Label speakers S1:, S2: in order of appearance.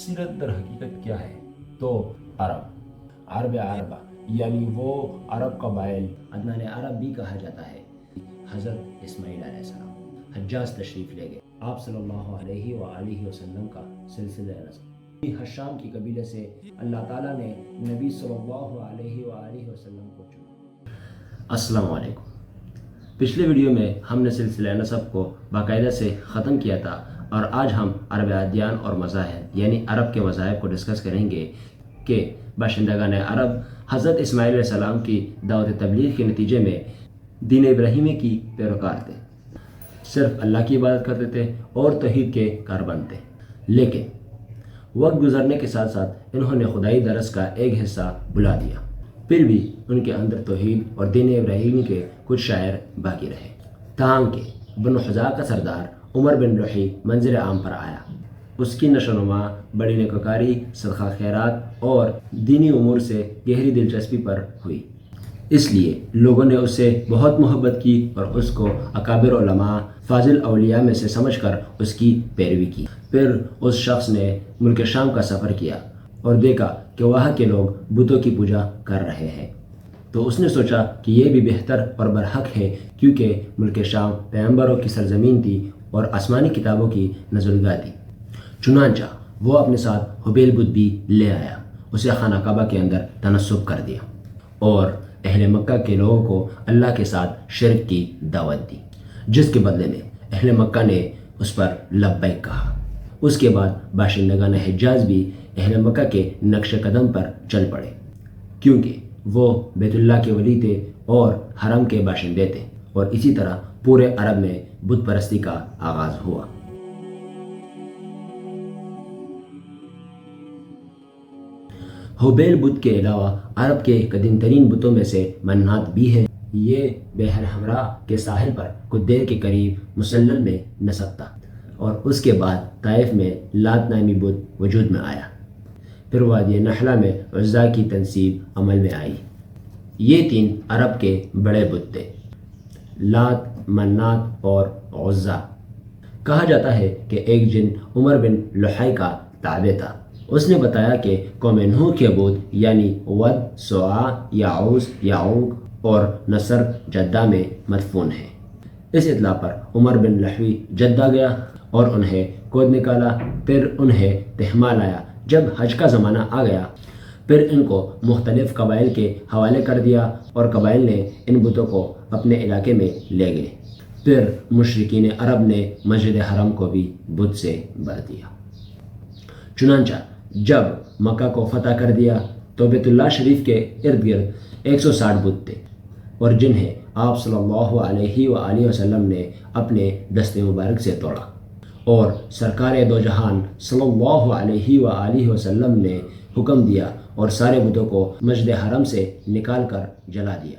S1: اکثریت در حقیقت کیا ہے؟ تو عرب عربہ یعنی وہ عرب قبائل، عدنان عرب بھی کہا جاتا ہے۔ حضرت اسماعیل علیہ السلام حجاز تشریف لے گئے۔ آپ صلی اللہ علیہ وآلہ وسلم کا سلسلہ نسب حشام کی قبیلے سے اللہ تعالیٰ نے نبی صلی اللہ علیہ وآلہ وسلم کو چنا۔ السلام علیکم۔ پچھلے ویڈیو میں ہم نے سلسلہ نسب کو باقاعدہ سے ختم کیا تھا، اور آج ہم عرب ادیان اور مذاہب یعنی عرب کے مذاہب کو ڈسکس کریں گے کہ باشندگان عرب حضرت اسماعیل علیہ السلام کی دعوت تبلیغ کے نتیجے میں دین ابراہیمی کی پیروکار تھے، صرف اللہ کی عبادت کرتے تھے اور توحید کے کاربند تھے۔ لیکن وقت گزرنے کے ساتھ ساتھ انہوں نے خدائی درس کا ایک حصہ بھلا دیا، پھر بھی ان کے اندر توحید اور دین ابراہیمی کے کچھ شاعر باقی رہے۔ تاہم کہ بنو حذا کا سردار عمر بن لحی منظر عام پر آیا، اس کی نشو و نما، بڑی نیکوکاری، صدقہ خیرات اور دینی امور سے گہری دلچسپی پر ہوئی۔ اس لیے لوگوں نے اس سے بہت محبت کی اور اس کو اکابر علماء، فاضل اولیاء میں سے سمجھ کر اس کی پیروی کی۔ پھر اس شخص نے ملک شام کا سفر کیا اور دیکھا کہ وہاں کے لوگ بتوں کی پوجا کر رہے ہیں، تو اس نے سوچا کہ یہ بھی بہتر اور برحق ہے، کیونکہ ملک شام پیغمبروں کی سرزمین تھی اور آسمانی کتابوں کی نزولگاہ تھی۔ چنانچہ وہ اپنے ساتھ حبیل بت بھی لے آیا، اسے خانہ کعبہ کے اندر تنصب کر دیا اور اہل مکہ کے لوگوں کو اللہ کے ساتھ شرک کی دعوت دی، جس کے بدلے میں اہل مکہ نے اس پر لبیک کہا۔ اس کے بعد باشندگان حجاز بھی اہل مکہ کے نقش قدم پر چل پڑے، کیونکہ وہ بیت اللہ کے ولی تھے اور حرم کے باشندے تھے، اور اسی طرح پورے عرب میں بت پرستی کا آغاز ہوا۔ حبیل بت کے علاوہ عرب کے قدیم ترین بتوں میں سے منات بھی ہے۔ یہ بحر حمراء کے ساحل پر کچھ دیر کے قریب مسلل میں نصب تھا، اور اس کے بعد طائف میں لات نامی بت وجود میں آیا۔ پھر وادی نحلہ میں عزا کی تنصیب عمل میں آئی۔ یہ تین عرب کے بڑے بت تھے، لات، منات اور عزا۔ کہا جاتا ہے کہ ایک جن عمر بن لحی کا تابع تھا، اس نے بتایا کہ قوم نوح کے بت یعنی ود، سواع، یعوز، یعوق اور نصر جدہ میں مدفون ہیں۔ اس اطلاع پر عمر بن لحی جدہ گیا اور انہیں کود نکالا، پھر انہیں تہمہ لایا۔ جب حج کا زمانہ آ گیا، پھر ان کو مختلف قبائل کے حوالے کر دیا، اور قبائل نے ان بتوں کو اپنے علاقے میں لے گئے۔ پھر مشرکین عرب نے مسجد حرم کو بھی بت سے بھر دیا۔ چنانچہ جب مکہ کو فتح کر دیا تو بیت اللہ شریف کے ارد گرد 160 بت تھے، اور جنہیں آپ صلی اللہ علیہ وآلہ وسلم نے اپنے دست مبارک سے توڑا، اور سرکار دو جہان صلی اللہ علیہ وآلہ وسلم نے حکم دیا اور سارے بتوں کو مسجد حرم سے نکال کر جلا دیا۔